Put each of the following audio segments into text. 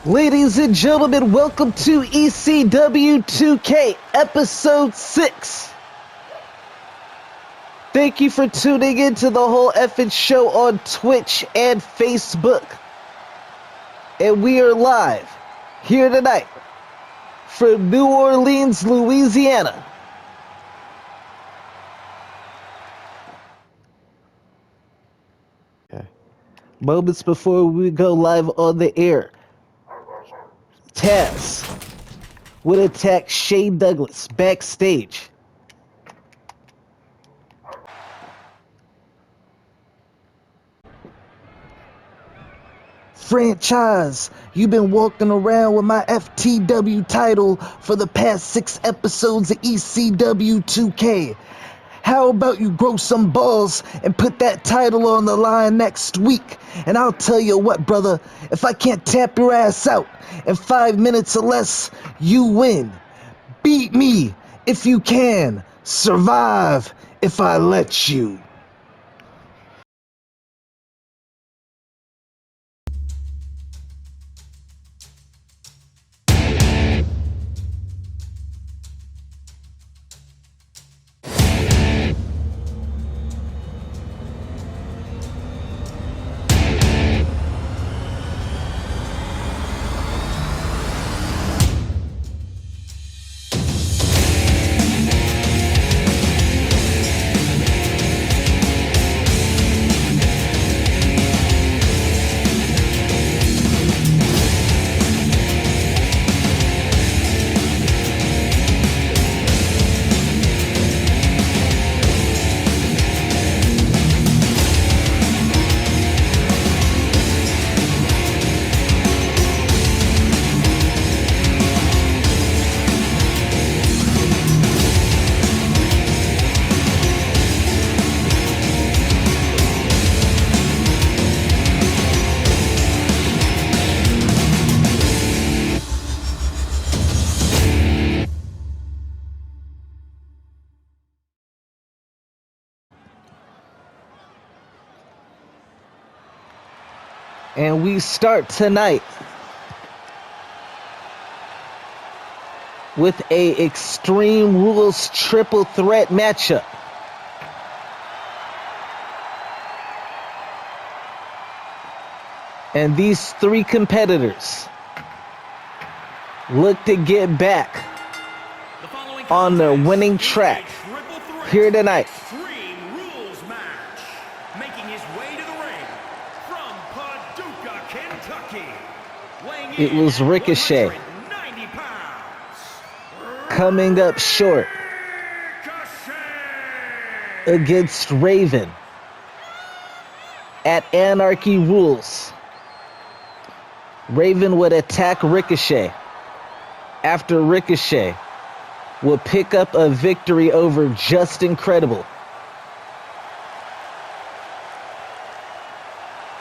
Ladies and gentlemen, welcome to ECW 2K Episode 6. Thank you for tuning into the whole effing show on Twitch and Facebook. And we are live here tonight from New Orleans, Louisiana. Okay. Moments before we go live on the air, Taz would attack Shane Douglas backstage. Franchise, you've been walking around with my FTW title for the past 6 episodes of ECW 2K. How about you grow some balls and put that title on the line next week? And I'll tell you what, brother, if I can't tap your ass out in 5 minutes or less, you win. Beat me if you can. Survive if I let you. And we start tonight with a Extreme Rules triple threat matchup. And these 3 competitors look to get back on their winning track here tonight. It was Ricochet coming up short against Raven at Anarchy Rules. Raven would attack Ricochet after Ricochet would pick up a victory over Just Incredible.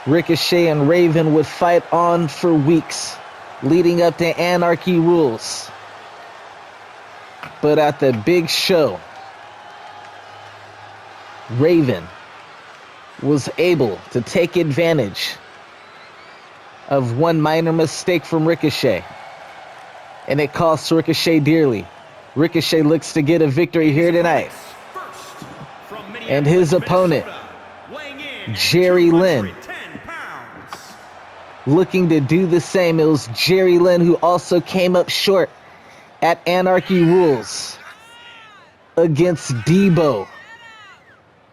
Ricochet and Raven would fight on for weeks, leading up to Anarchy Rules. But at the big show, Raven was able to take advantage of one minor mistake from Ricochet, and it cost Ricochet dearly. Ricochet looks to get a victory here tonight. And his opponent, Jerry Lynn, looking to do the same. It was Jerry Lynn who also came up short at Anarchy Rules against Debo,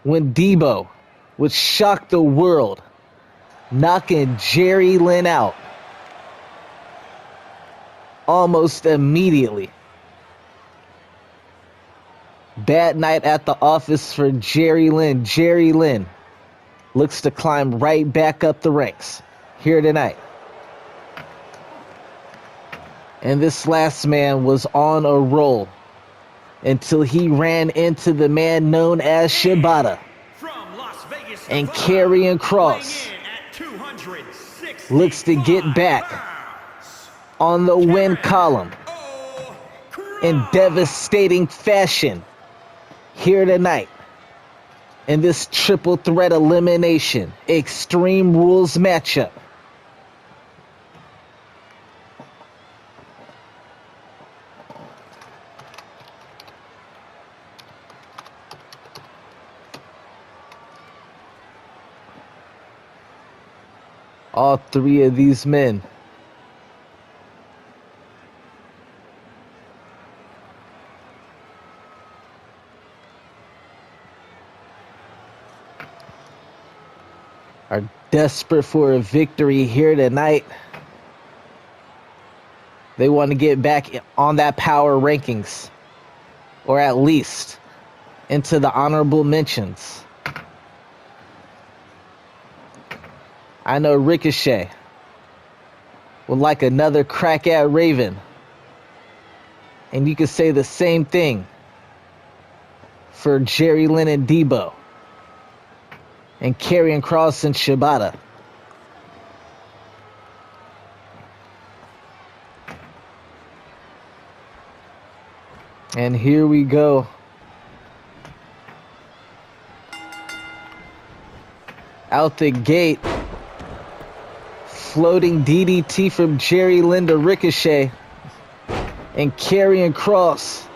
when Debo would shock the world, knocking Jerry Lynn out almost immediately. Bad night at the office for Jerry Lynn. Jerry Lynn looks to climb right back up the ranks here tonight. And this last man was on a roll until he ran into the man known as Shibata. And Karrion Kross looks to get back on the win column in devastating fashion here tonight in this triple threat elimination Extreme Rules matchup. All three of these men are desperate for a victory here tonight. They want to get back on that power rankings, or at least into the honorable mentions. I know Ricochet would like another crack at Raven. And you could say the same thing for Jerry Lynn and Debo. And Karrion Kross and Shibata. And here we go. Out the gate. Floating DDT from Jerry Lynn to Ricochet. And Karrion Kross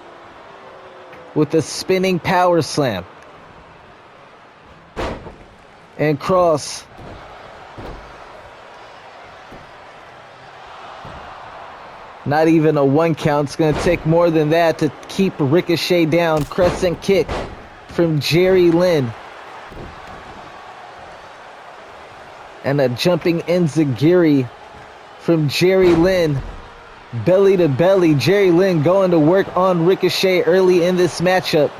with a spinning power slam. And Kross not even a 1 count. It's going to take more than that to keep Ricochet down. Crescent kick from Jerry Lynn. And a jumping enziguri from Jerry Lynn. Belly to belly. Jerry Lynn going to work on Ricochet early in this matchup.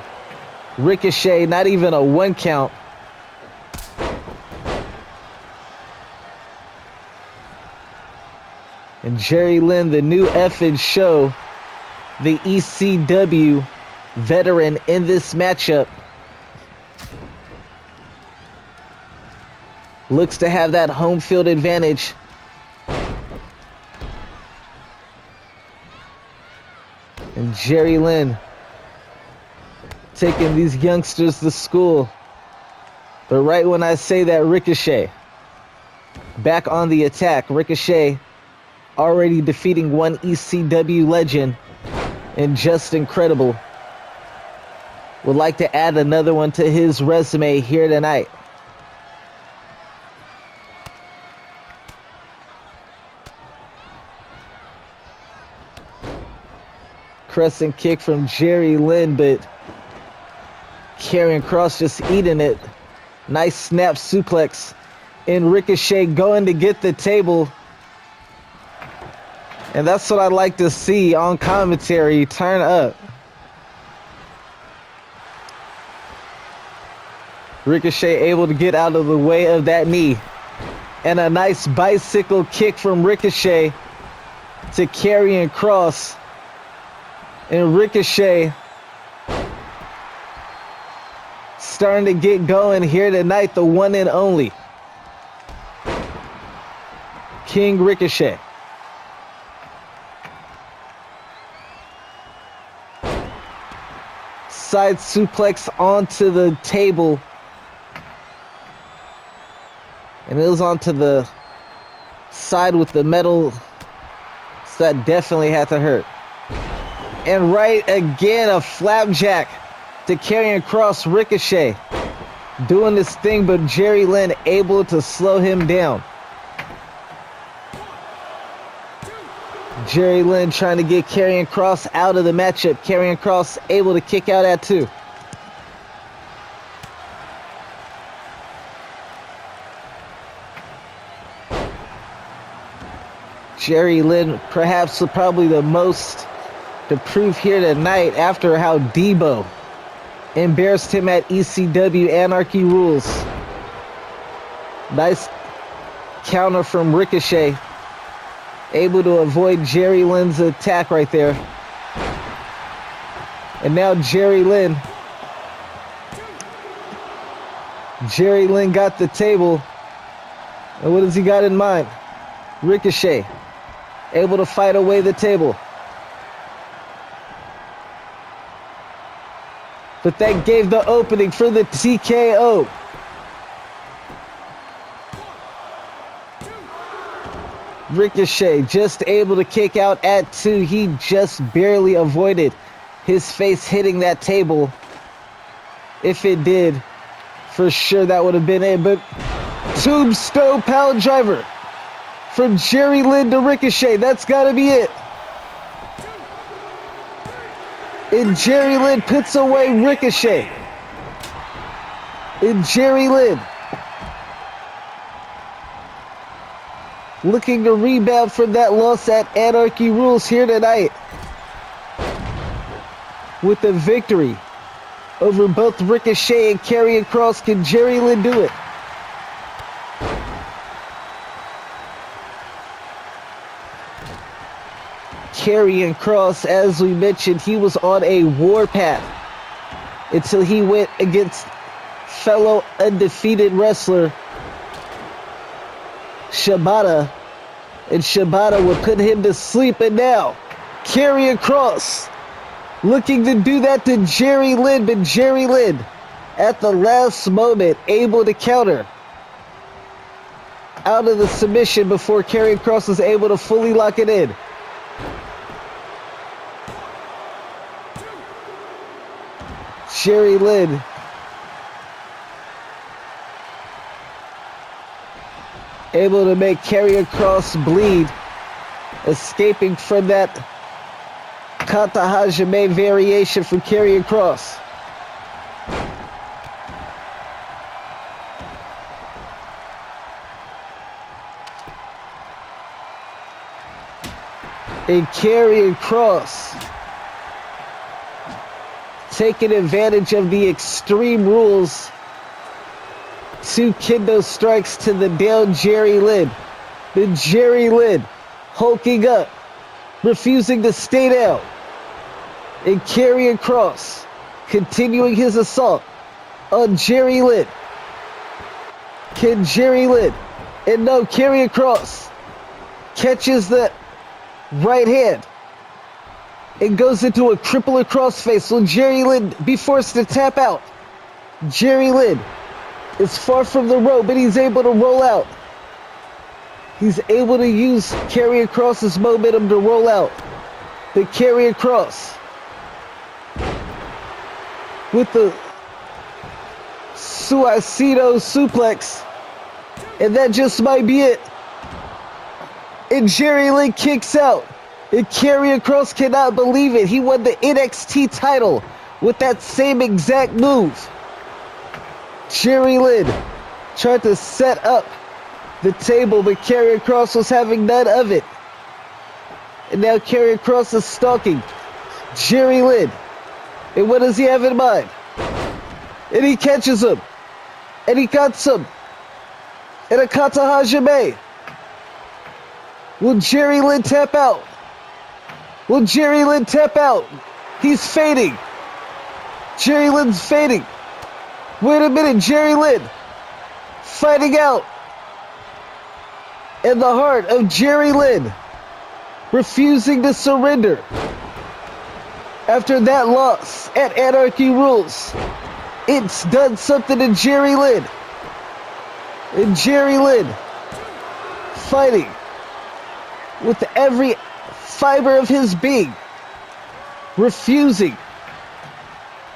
Ricochet not even a 1 count. And Jerry Lynn, the new effing show, the ECW veteran in this matchup, looks to have that home field advantage. And Jerry Lynn taking these youngsters to school. But right when I say that, Ricochet back on the attack. Ricochet already defeating one ECW legend and Just Incredible. Would like to add another one to his resume here tonight. Crescent kick from Jerry Lynn, but Karrion Kross just eating it. Nice snap suplex. And Ricochet going to get the table. And that's what I like to see on commentary. Turn up. Ricochet able to get out of the way of that knee. And a nice bicycle kick from Ricochet to Karrion Kross. And Ricochet starting to get going here tonight. The one and only King Ricochet. Side suplex onto the table. And it was onto the side with the metal. So that definitely had to hurt. And right again, a flapjack to Karrion Kross. Ricochet doing this thing, but Jerry Lynn able to slow him down. Jerry Lynn trying to get Karrion Kross out of the matchup. Karrion Kross able to kick out at 2. Jerry Lynn perhaps probably the most to prove here tonight after how Debo embarrassed him at ECW Anarchy Rules. Nice counter from Ricochet. Able to avoid Jerry Lynn's attack right there. And now Jerry Lynn. Jerry Lynn got the table. And what does he got in mind? Ricochet. Able to fight away the table. But that gave the opening for the TKO. Ricochet just able to kick out at 2. He just barely avoided his face hitting that table. If it did, for sure that would have been it. But tombstone power driver From Jerry Lynn to Ricochet. That's got to be it. And Jerry Lynn puts away Ricochet. And Jerry Lynn looking to rebound from that loss at Anarchy Rules here tonight with the victory over both Ricochet and Karrion Kross. Can Jerry Lynn do it? Karrion Kross, as we mentioned, he was on a warpath until he went against fellow undefeated wrestler Shibata, and Shibata would put him to sleep. And now Karrion Kross looking to do that to Jerry Lynn, but Jerry Lynn at the last moment able to counter out of the submission before Karrion Kross was able to fully lock it in. Jerry Lynn able to make Karrion Kross bleed, escaping from that Kata Hajime variation from Karrion Kross. And Karrion Kross taking advantage of the Extreme Rules. 2 kendo strikes to the down Jerry Lynn. Then Jerry Lynn hulking up, refusing to stay down. And Karrion Kross continuing his assault on Jerry Lynn. Can Jerry Lynn, and no, Karrion Kross catches the right hand and goes into a crippler crossface. Will Jerry Lynn be forced to tap out? Jerry Lynn is far from the rope, but he's able to roll out. He's able to use Karrion Kross's momentum to roll out. The Karrion Kross with the Suicide suplex, and that just might be it. And Jerry Lynn kicks out. And Karrion Kross cannot believe it. He won the NXT title with that same exact move. Jerry Lynn tried to set up the table, but Karrion Kross was having none of it. And now Karrion Kross is stalking Jerry Lynn. And what does he have in mind? And he catches him. And he cuts him. And a Kata Hajime. Will Jerry Lynn tap out? Will Jerry Lynn tap out? He's fading. Jerry Lynn's fading. Wait a minute, Jerry Lynn fighting out. And the heart of Jerry Lynn refusing to surrender after that loss at Anarchy Rules. It's done something to Jerry Lynn. And Jerry Lynn fighting with every fiber of his being, refusing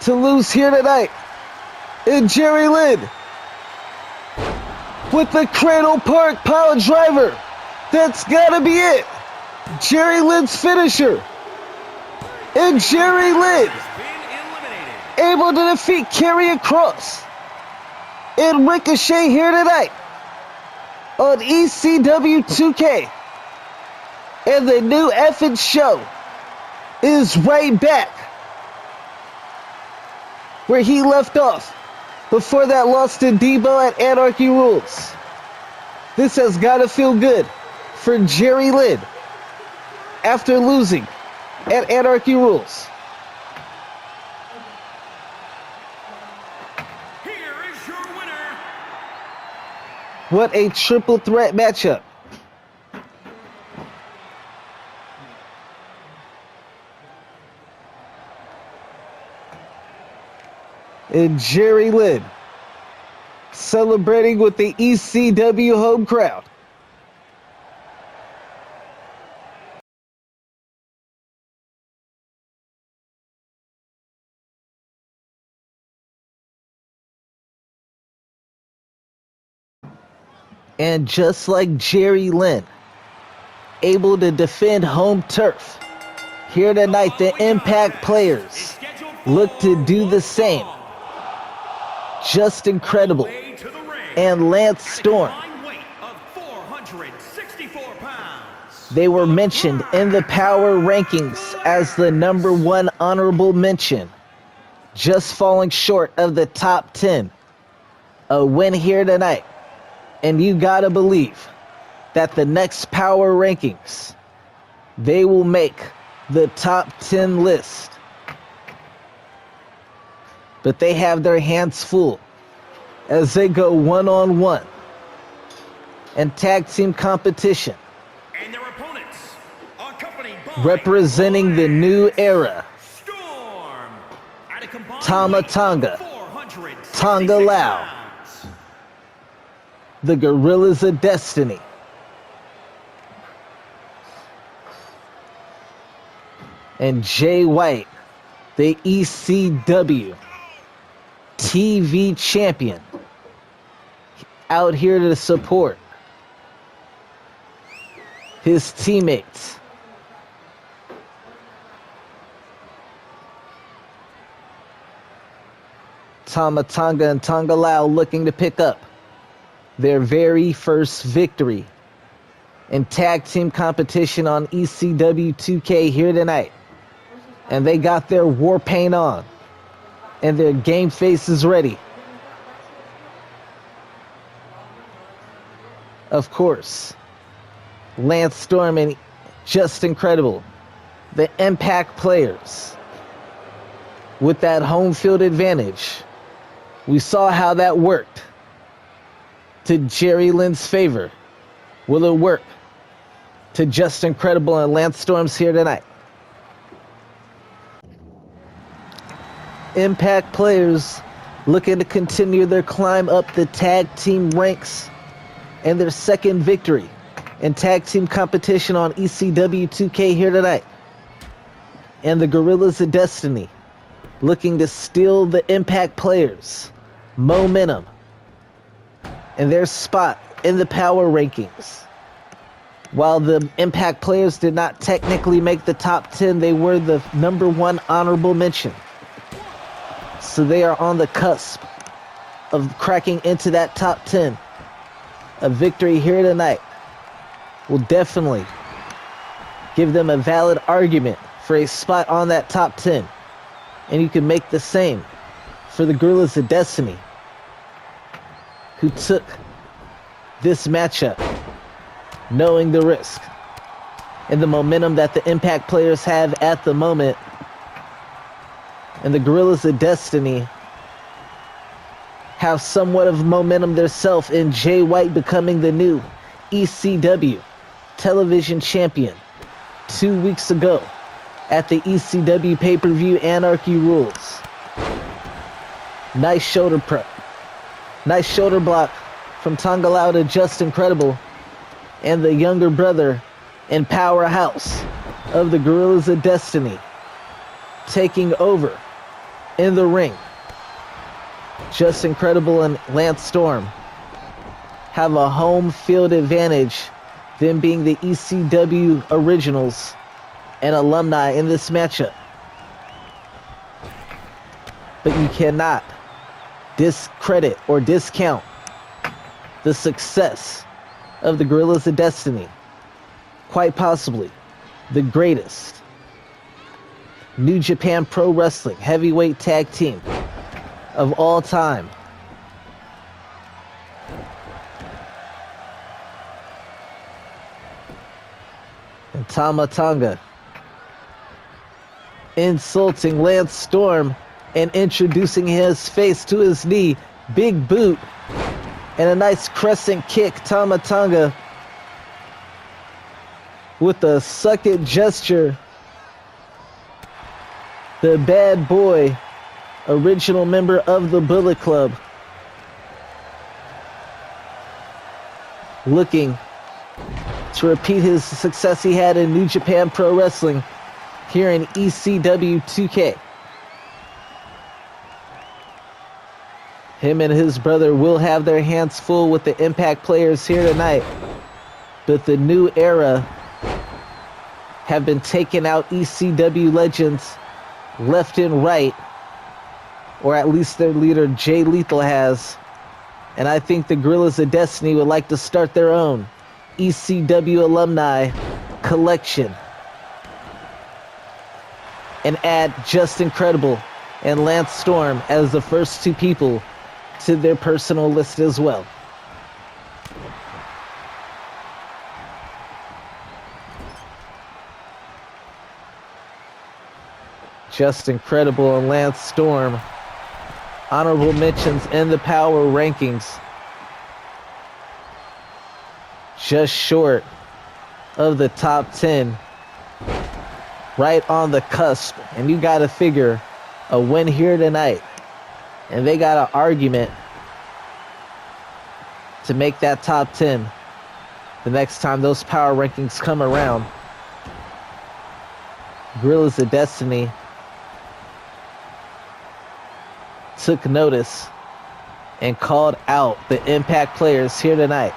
to lose here tonight. And Jerry Lynn with the Cradle Park Power Driver. That's gotta be it. Jerry Lynn's finisher. And Jerry Lynn able to defeat Karrion Kross and Ricochet here tonight on ECW 2K. And the new effing show is right back where he left off before that loss to Debo at Anarchy Rules. This has got to feel good for Jerry Lynn after losing at Anarchy Rules. Here is your winner. What a triple threat matchup. And Jerry Lynn celebrating with the ECW home crowd. And just like Jerry Lynn, able to defend home turf. Here tonight, the Impact players look to do the same. Just Incredible and Lance Storm. They were mentioned in the power rankings as the #1 honorable mention, just falling short of the top 10. A win here tonight, and you gotta believe that the next power rankings, they will make the top 10 list. But they have their hands full as they go one-on-one and tag team competition. And their opponents, accompanied by representing the new era, Storm, at a combined Tama weight of Tonga, 466 Tonga Lao, pounds. the Gorillas of Destiny. And Jay White, the ECW TV champion, out here to support his teammates. Tama Tonga and Tonga Lao looking to pick up their very first victory in tag team competition on ECW 2K here tonight. And they got their war paint on and their game faces ready. Of course, Lance Storm and Just Incredible, the Impact players, with that home field advantage. We saw how that worked to Jerry Lynn's favor. Will it work to Just Incredible and Lance Storm's here tonight? Impact players looking to continue their climb up the tag team ranks and their second victory in tag team competition on ECW 2K here tonight. And the Gorillas of Destiny looking to steal the Impact players' momentum and their spot in the power rankings. While the Impact players did not technically make the top 10, they were the #1 honorable mention. So they are on the cusp of cracking into that top 10. A victory here tonight will definitely give them a valid argument for a spot on that top 10. And you can make the same for the Gorillas of Destiny, who took this matchup knowing the risk and the momentum that the Impact players have at the moment. And the Gorillas of Destiny have somewhat of momentum themselves in Jay White becoming the new ECW television champion 2 weeks ago at the ECW pay-per-view Anarchy Rules. Nice shoulder prep. Nice shoulder block from Tonga Lao to Just Incredible, and the younger brother and powerhouse of the Gorillas of Destiny taking over in the ring. Just Incredible and Lance Storm have a home field advantage, them being the ECW originals and alumni in this matchup. But you cannot discredit or discount the success of the Gorillas of Destiny. Quite possibly the greatest New Japan Pro Wrestling heavyweight tag team of all time. And Tama Tonga insulting Lance Storm and introducing his face to his knee. Big boot and a nice crescent kick. Tama Tonga with a suck it gesture. The bad boy, original member of the Bullet Club, looking to repeat his success he had in New Japan Pro Wrestling here in ECW 2K. Him and his brother will have their hands full with the Impact players here tonight. But the new era have been taking out ECW legends left and right, or at least their leader Jay Lethal has. And I think the Guerrillas of Destiny would like to start their own ECW alumni collection and add Justin Credible and Lance Storm as the first two people to their personal list as well. Justin Credible and Lance Storm, honorable mentions in the power rankings, just short of the top 10, right on the cusp. And you got to figure a win here tonight, and they got an argument to make that top 10 the next time those power rankings come around. Guerrillas of Destiny took notice and called out the Impact players here tonight.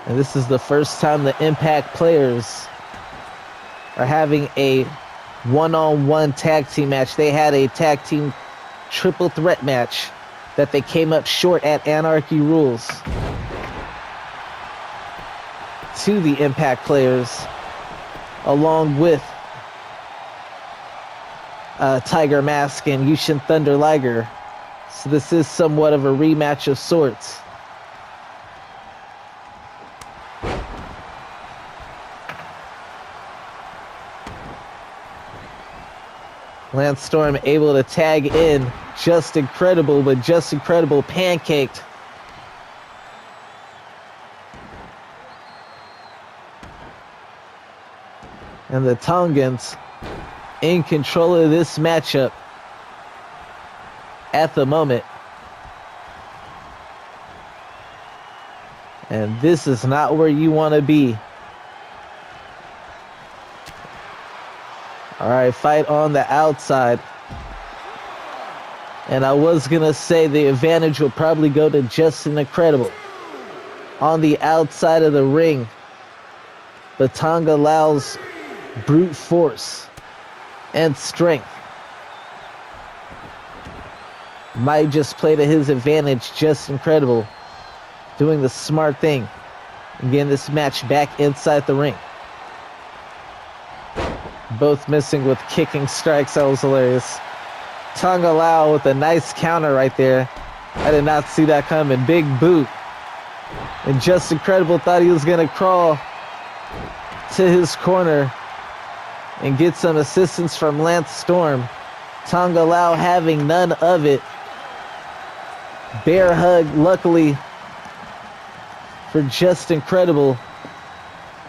And this is the first time the Impact players are having a one-on-one tag team match. They had a tag team triple threat match that they came up short at Anarchy Rules to the Impact players, along with Tiger Mask and Yushin Thunder Liger. So this is somewhat of a rematch of sorts. Lance Storm able to tag in Justin Credible, but Justin Credible pancaked. And the Tongans in control of this matchup at the moment. And this is not where you want to be. All right, fight on the outside. And I was going to say the advantage will probably go to Justin Incredible on the outside of the ring. But Tonga Lau's brute force and strength might just play to his advantage. Just Incredible doing the smart thing and getting this match back inside the ring. Both missing with kicking strikes. That was hilarious. Tonga Lau with a nice counter right there. I did not see that coming. Big boot. And Just Incredible thought he was going to crawl to his corner and get some assistance from Lance Storm. Tonga Lau having none of it. Bear hug, luckily for Just Incredible.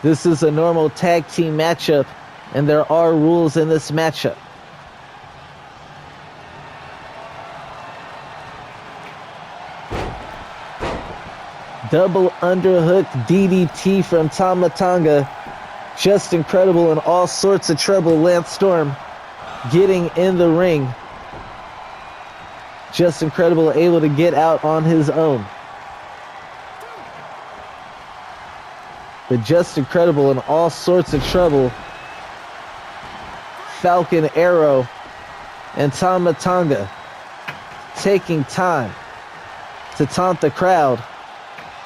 This is a normal tag team matchup, and there are rules in this matchup. Double underhook DDT from Tama Tonga. Just Incredible in all sorts of trouble. Lance Storm getting in the ring. Just Incredible able to get out on his own. But Just Incredible in all sorts of trouble. Falcon Arrow and Tama Tonga taking time to taunt the crowd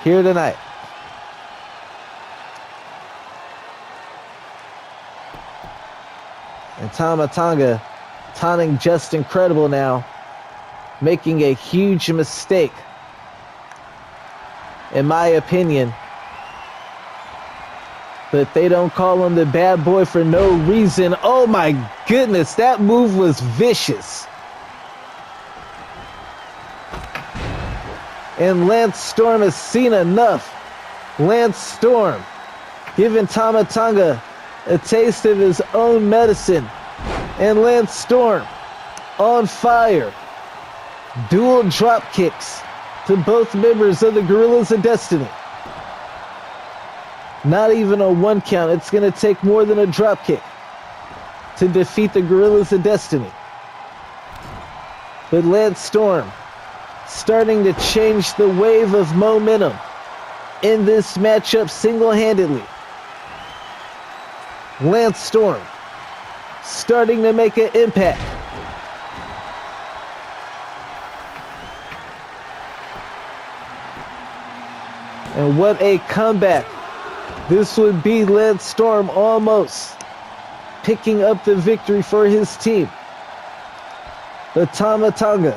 here tonight. And Tama Tonga taunting Just Incredible now, making a huge mistake, in my opinion. But they don't call him the bad boy for no reason. Oh my goodness, that move was vicious. And Lance Storm has seen enough. Lance Storm giving Tama Tonga a taste of his own medicine. And Lance Storm on fire. Dual drop kicks to both members of the Guerrillas of Destiny. Not even a one count. It's going to take more than a drop kick to defeat the Guerrillas of Destiny. But Lance Storm starting to change the wave of momentum in this matchup single-handedly. Lance Storm starting to make an impact. And what a comeback. This would be Lance Storm almost picking up the victory for his team. But Tama Tonga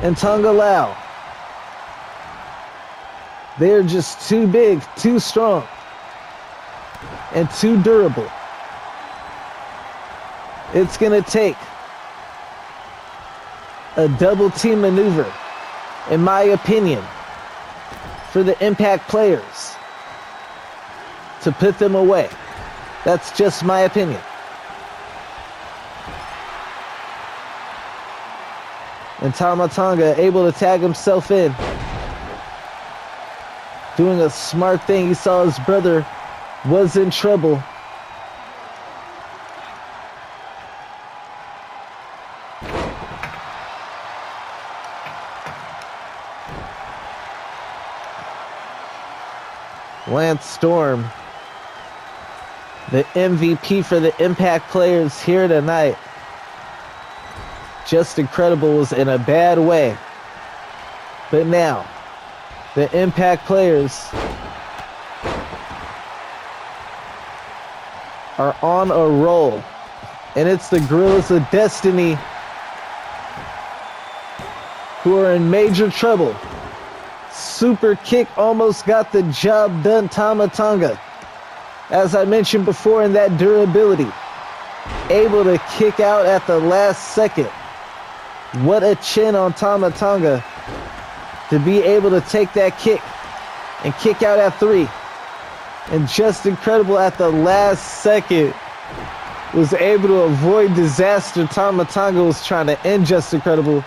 and Tonga Lao, they're just too big, too strong, and too durable. It's going to take a double team maneuver, in my opinion, for the Impact players to put them away. That's just my opinion. And Tama Tonga able to tag himself in, doing a smart thing. He saw his brother was in trouble. Lance Storm, the MVP for the Impact players here tonight. Just Incredible was in a bad way. But now, the Impact players are on a roll. And it's the Gorillas of Destiny who are in major trouble. Super kick almost got the job done, Tama Tonga. As I mentioned before, in that durability, able to kick out at the last second. What a chin on Tama Tonga to be able to take that kick and kick out at 3. And Just Incredible at the last second was able to avoid disaster. Tama Tonga was trying to end Just Incredible.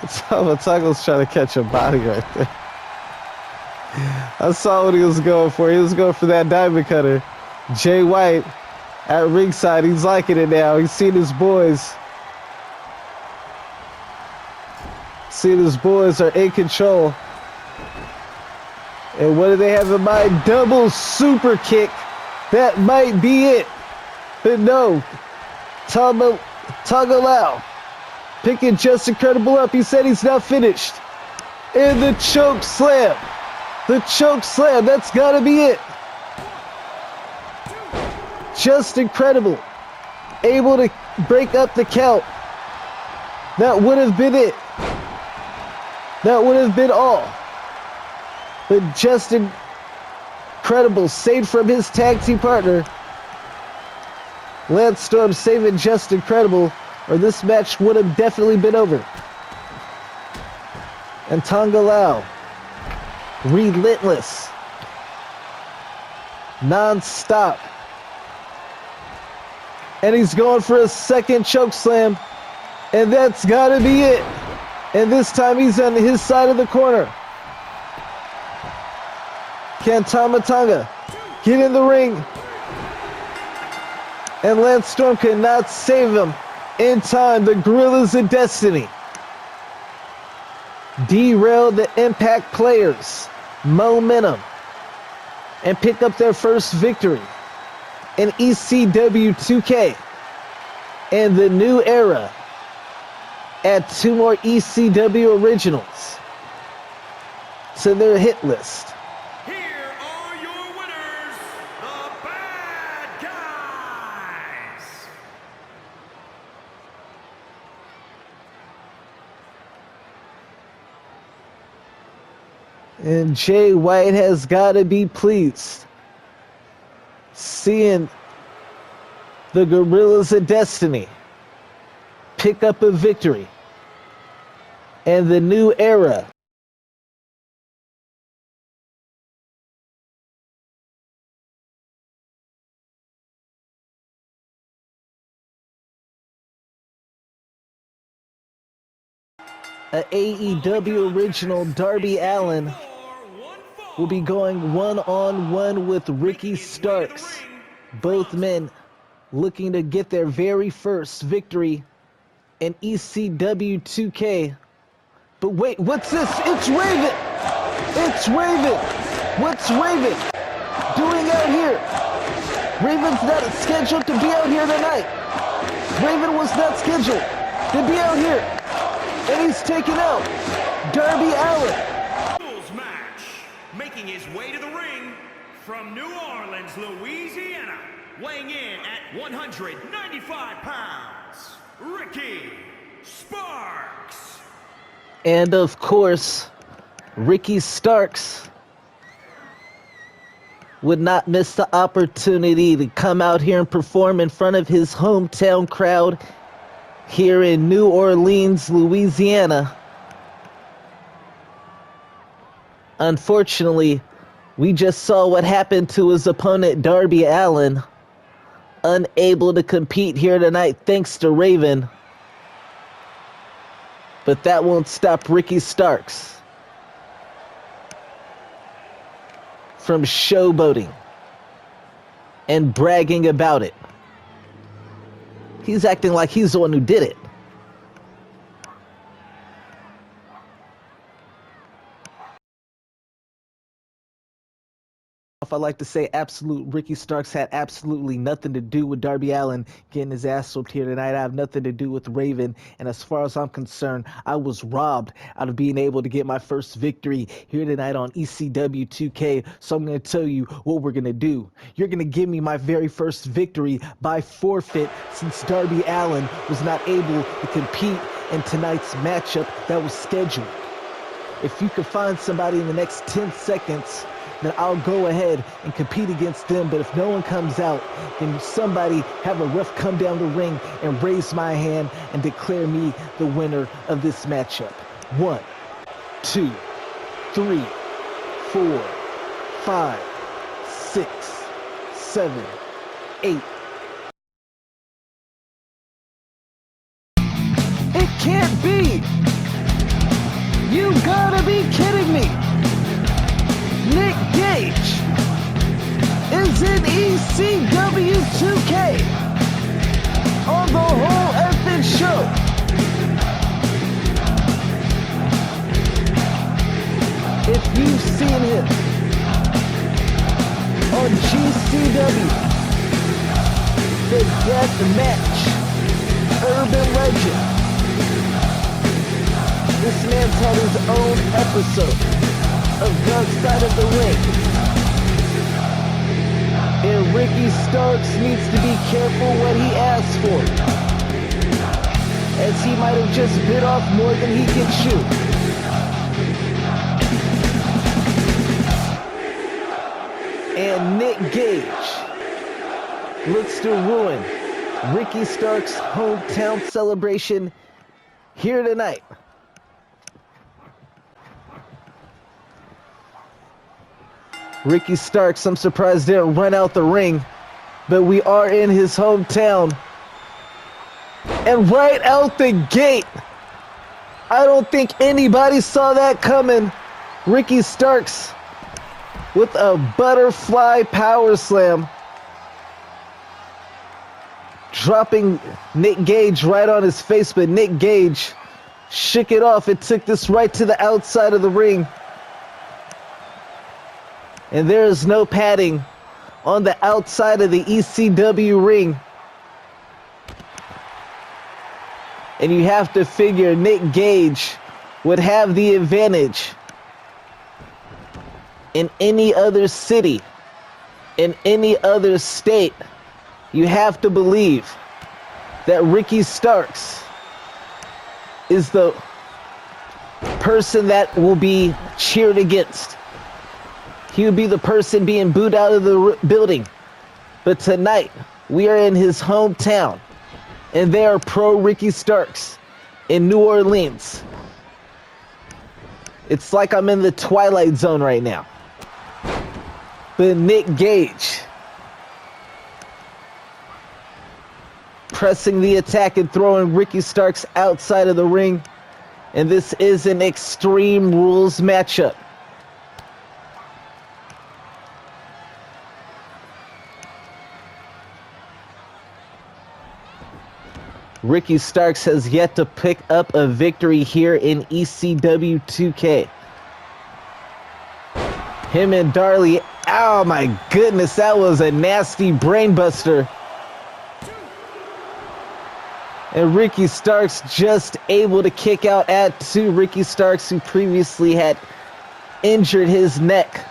Tama Tonga was trying to catch a body right there. I saw what he was going for. He was going for that diamond cutter. Jay White at ringside, he's liking it now. He's seen his boys. Seen his boys are in control. And what do they have in mind? Double super kick. That might be it. But no. Tonga Lao picking Just Incredible up. He said he's not finished. And the choke slam. The choke slam. That's got to be it. Just Incredible. Able to break up the count. That would have been it. That would have been all. But Just Incredible saved from his tag team partner. Lance Storm saving Just Incredible, or this match would have definitely been over. And Tonga Lao, relentless, non-stop. And he's going for a second choke slam. And that's got to be it. And this time he's on his side of the corner. Can Tama Tonga get in the ring? And Lance Storm cannot save him in time. The Gorillas of Destiny derail the Impact players' momentum and pick up their first victory in ECW 2K and the new era. Add 2 more ECW originals to their hit list. Here are your winners, the Bad Guys. And Jay White has got to be pleased seeing the Gorillas of Destiny pick up a victory and the new era. A AEW original, Darby Allin will be going one-on-one with Ricky Starks. Both men looking to get their very first victory in ECW 2K. But wait, what's this? It's Raven! It's Raven! What's Raven doing out here? Raven's not scheduled to be out here tonight. Raven was not scheduled to be out here. And he's taking out Darby Allin. Rules match. Making his way to the ring from New Orleans, Louisiana. Weighing in at 195 pounds, Ricky Sparks. And of course, Ricky Starks would not miss the opportunity to come out here and perform in front of his hometown crowd here in New Orleans, Louisiana. Unfortunately, we just saw what happened to his opponent Darby Allin, unable to compete here tonight thanks to Raven. But that won't stop Ricky Starks from showboating and bragging about it. He's acting like he's the one who did it. I'd like to say Ricky Starks had absolutely nothing to do with Darby Allin getting his ass whooped here tonight. I have nothing to do with Raven, and as far as I'm concerned, I was robbed out of being able to get my first victory here tonight on ECW 2K. So I'm going to tell you what we're going to do. You're going to give me my very first victory by forfeit, since Darby Allin was not able to compete in tonight's matchup that was scheduled. If you could find somebody in the next 10 seconds, then I'll go ahead and compete against them. But if no one comes out, then somebody have a ref come down the ring and raise my hand and declare me the winner of this matchup. 1, 2, 3, 4, 5, 6, 7, 8. It can't be! You gotta be kidding me! Nick Gage is in ECW 2K on the whole effing show. If you've seen him on GCW, the Death Match Urban Legend, this man's had his own episode of Dark Side of the Ring. And Ricky Starks needs to be careful what he asks for, as he might have just bit off more than he can chew. And Nick Gage looks to ruin Ricky Starks' hometown celebration here tonight. Ricky Starks, I'm surprised, didn't run out the ring, but we are in his hometown. And right out the gate, I don't think anybody saw that coming. Ricky Starks with a butterfly power slam, dropping Nick Gage right on his face, but Nick Gage shook it off and took this right to the outside of the ring. And there is no padding on the outside of the ECW ring. And you have to figure Nick Gage would have the advantage in any other city, in any other state. You have to believe that Ricky Starks is the person that will be cheered against. He would be the person being booed out of the building. But tonight, we are in his hometown, and they are pro Ricky Starks in New Orleans. It's like I'm in the Twilight Zone right now. But Nick Gage pressing the attack and throwing Ricky Starks outside of the ring. And this is an Extreme Rules matchup. Ricky Starks has yet to pick up a victory here in ECW 2K. Him and Darley, oh my goodness, that was a nasty brainbuster. And Ricky Starks just able to kick out at 2. Ricky Starks, who previously had injured his neck,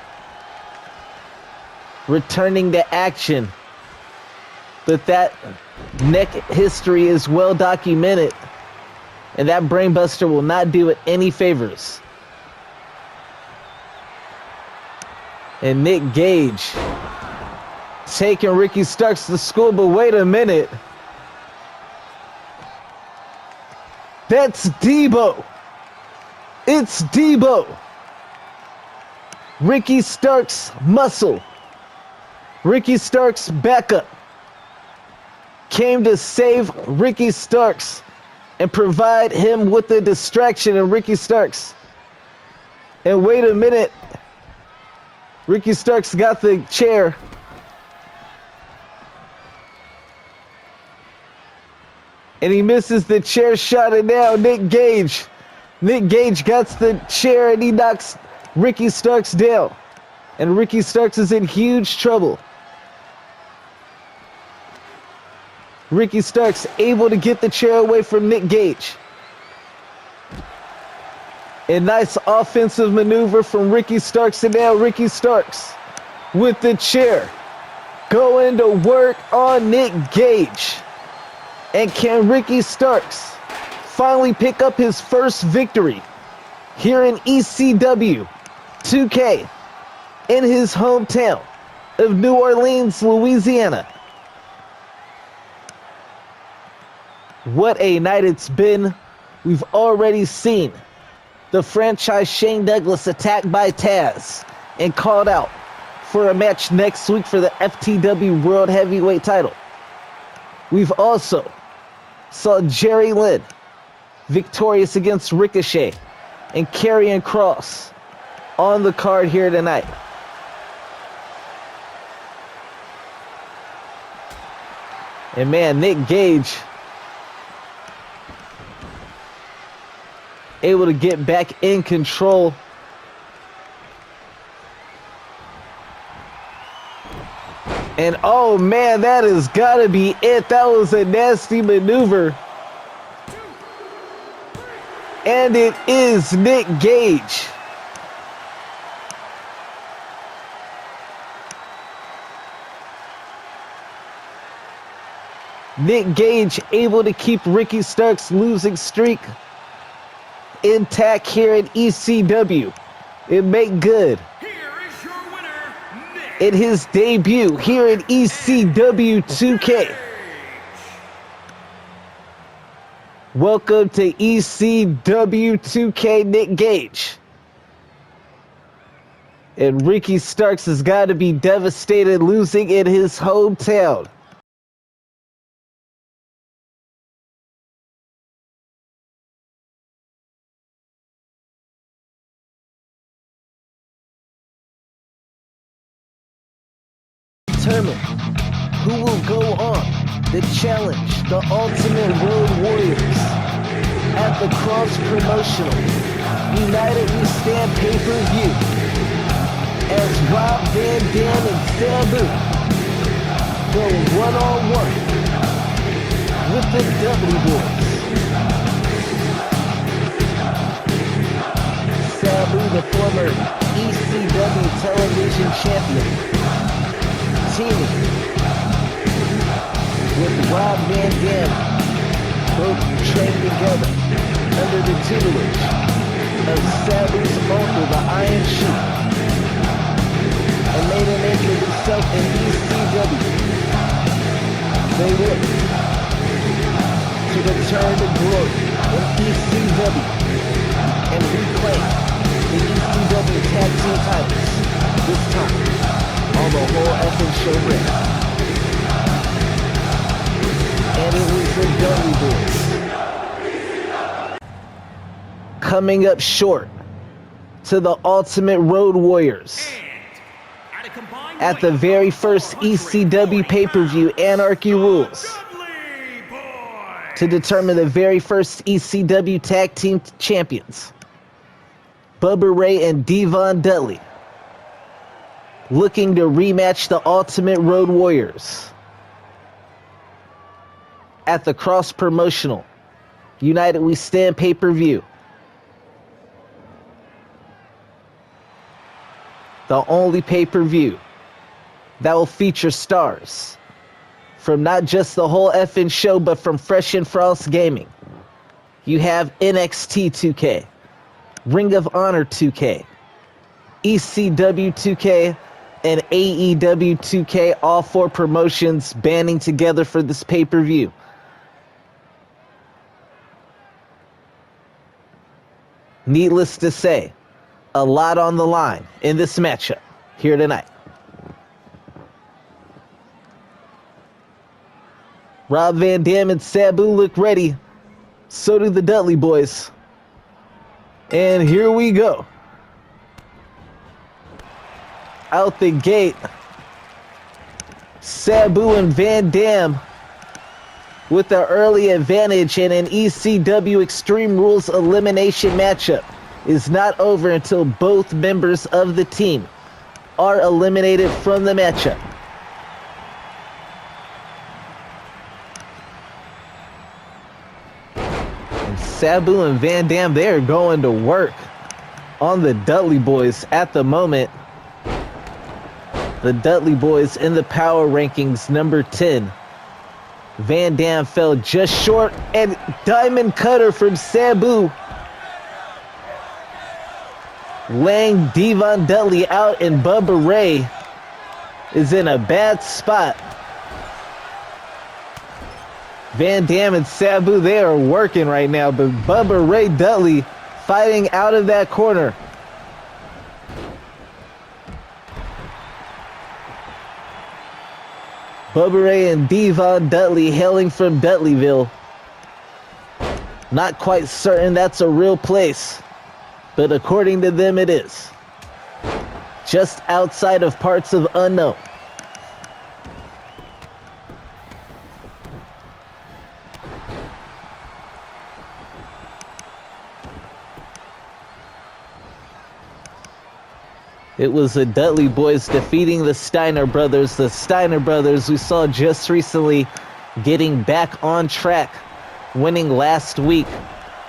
returning to action. But that neck history is well documented, and that brainbuster will not do it any favors. And Nick Gage taking Ricky Starks to school, but wait a minute. That's Debo. It's Debo. Ricky Starks muscle. Ricky Starks backup came to save Ricky Starks and provide him with the distraction of Ricky Starks. And wait a minute. Ricky Starks got the chair. And he misses the chair shot, and now Nick Gage got the chair and he knocks Ricky Starks down. And Ricky Starks is in huge trouble. Ricky Starks able to get the chair away from Nick Gage. A nice offensive maneuver from Ricky Starks, and now Ricky Starks with the chair going to work on Nick Gage. And can Ricky Starks finally pick up his first victory here in ECW 2K in his hometown of New Orleans, Louisiana? What a night it's been. We've already seen the franchise Shane Douglas attacked by Taz and called out for a match next week for the FTW World Heavyweight title. We've also saw Jerry Lynn victorious against Ricochet and Karrion Kross on the card here tonight. And man, Nick Gage able to get back in control. And oh man, that has got to be it. That was a nasty maneuver. And it is Nick Gage. Nick Gage able to keep Ricky Starks' losing streak intact here in ECW and make good in his debut here in ECW 2K. Welcome to ECW 2K, Nick Gage. And Ricky Starks has got to be devastated losing in his hometown. Determine who will go on to challenge the Ultimate Road Warriors at the Cross Promotional United We Stand pay-per-view as Rob Van Dam and Sabu go one-on-one with the Dudley Boys. Sabu, the former ECW television champion, teaming with Rob Van Dam, both trained together under the tutelage of Sabu's uncle, the Iron Sheik, and made a name for himself in ECW. They look to return to glory in ECW and reclaim the ECW Tag Team titles, this time on the whole effing show ring. And it was the Dudley Boys coming up short to the Ultimate Road Warriors at the very first ECW pay-per-view, Anarchy Rules to determine the very first ECW Tag Team Champions. Bubba Ray and Devon Dudley, looking to rematch the Ultimate Road Warriors at the Cross Promotional United We Stand pay-per-view. The only pay-per-view that will feature stars from not just the whole effing show, but from Fresh and Frost Gaming. You have NXT 2K, Ring of Honor 2K, ECW 2K, and AEW 2K, all four promotions banding together for this pay-per-view. Needless to say, a lot on the line in this matchup here tonight. Rob Van Dam and Sabu look ready. So do the Dudley boys. And here we go. Out the gate, Sabu and Van Dam with the early advantage in an ECW Extreme Rules elimination matchup is not over until both members of the team are eliminated from the matchup. And Sabu and Van Dam, they are going to work on the Dudley boys at the moment. The Dudley boys in the power rankings, number 10. Van Dam fell just short, and Diamond Cutter from Sabu, laying Devon Dudley out, and Bubba Ray is in a bad spot. Van Dam and Sabu, they are working right now, but Bubba Ray Dudley fighting out of that corner. Bubba Ray and Devon Dudley hailing from Dudleyville. Not quite certain that's a real place, but according to them it is. Just outside of parts of unknown. It was the Dudley boys defeating the Steiner brothers. The Steiner brothers we saw just recently getting back on track, winning last week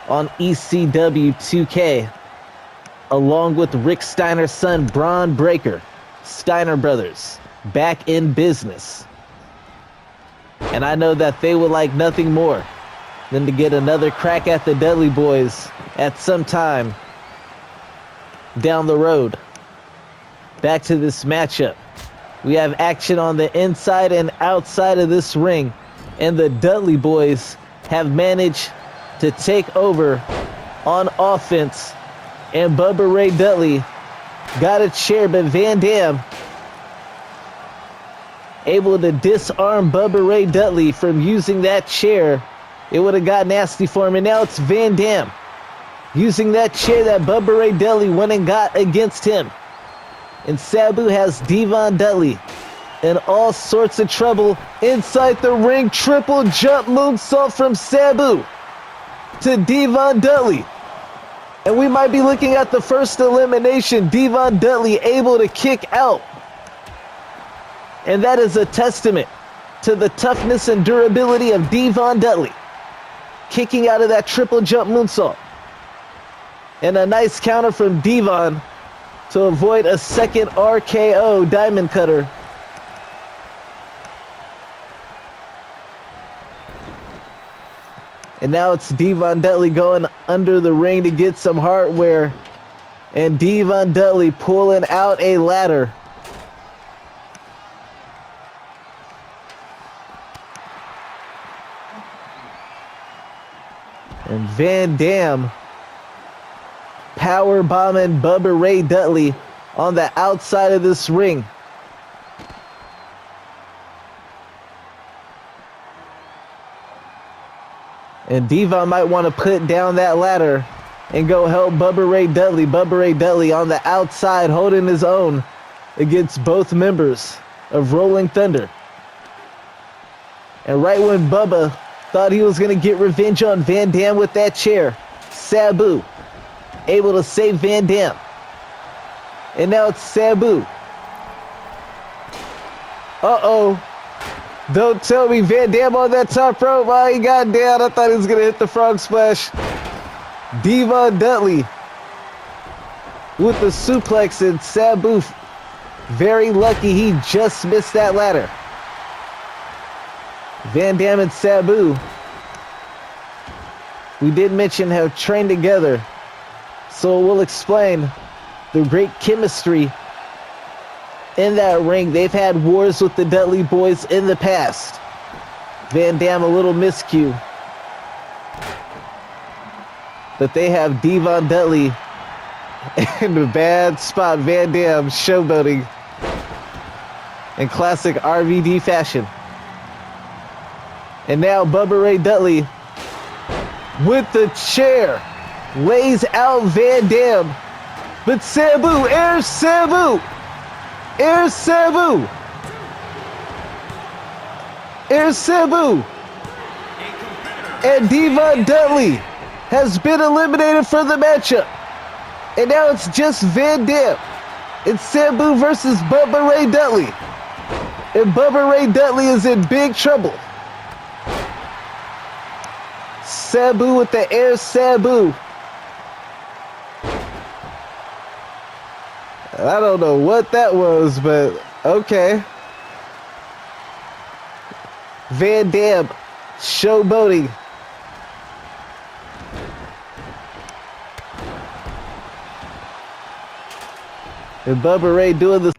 on ECW 2K, along with Rick Steiner's son, Braun Breaker. Steiner brothers back in business. And I know that they would like nothing more than to get another crack at the Dudley boys at some time down the road. Back to this matchup. We have action on the inside and outside of this ring, and the Dudley boys have managed to take over on offense, and Bubba Ray Dudley got a chair, but Van Dam able to disarm Bubba Ray Dudley from using that chair. It would have got nasty for him, and now it's Van Dam using that chair that Bubba Ray Dudley went and got against him. And Sabu has Devon Dudley in all sorts of trouble inside the ring. Triple jump moonsault from Sabu to Devon Dudley. And we might be looking at the first elimination. Devon Dudley able to kick out. And that is a testament to the toughness and durability of Devon Dudley, kicking out of that triple jump moonsault. And a nice counter from Devon to avoid a second RKO Diamond Cutter. And now it's Devon Dudley going under the ring to get some hardware. And Devon Dudley pulling out a ladder. And Van Dam power bombing Bubba Ray Dudley on the outside of this ring. And Devon might want to put down that ladder and go help Bubba Ray Dudley. Bubba Ray Dudley on the outside holding his own against both members of Rolling Thunder. And right when Bubba Thought he was going to get revenge on Van Dam with that chair. Sabu able to save Van Dam. And now it's Sabu. Uh-oh. Don't tell me Van Dam on that top rope. Oh, he got down. I thought he was going to hit the frog splash. Devon Dudley with the suplex, and Sabu very lucky he just missed that ladder. Van Dam and Sabu, we did mention, have trained together, so we'll explain the great chemistry in that ring. They've had wars with the Dudley boys in the past. Van Dam a little miscue, but they have Devon Dudley in a bad spot. Van Dam showboating in classic RVD fashion. And now Bubba Ray Dudley with the chair lays out Van Dam. But Sabu, Air Sabu, Air Sabu, Air Sabu. And Devon Dudley has been eliminated from the matchup. And now it's just Van Dam. It's Sabu versus Bubba Ray Dudley. And Bubba Ray Dudley is in big trouble. Sabu with the Air Sabu. I don't know what that was, but okay. Van Dam showboating. And Bubba Ray doing the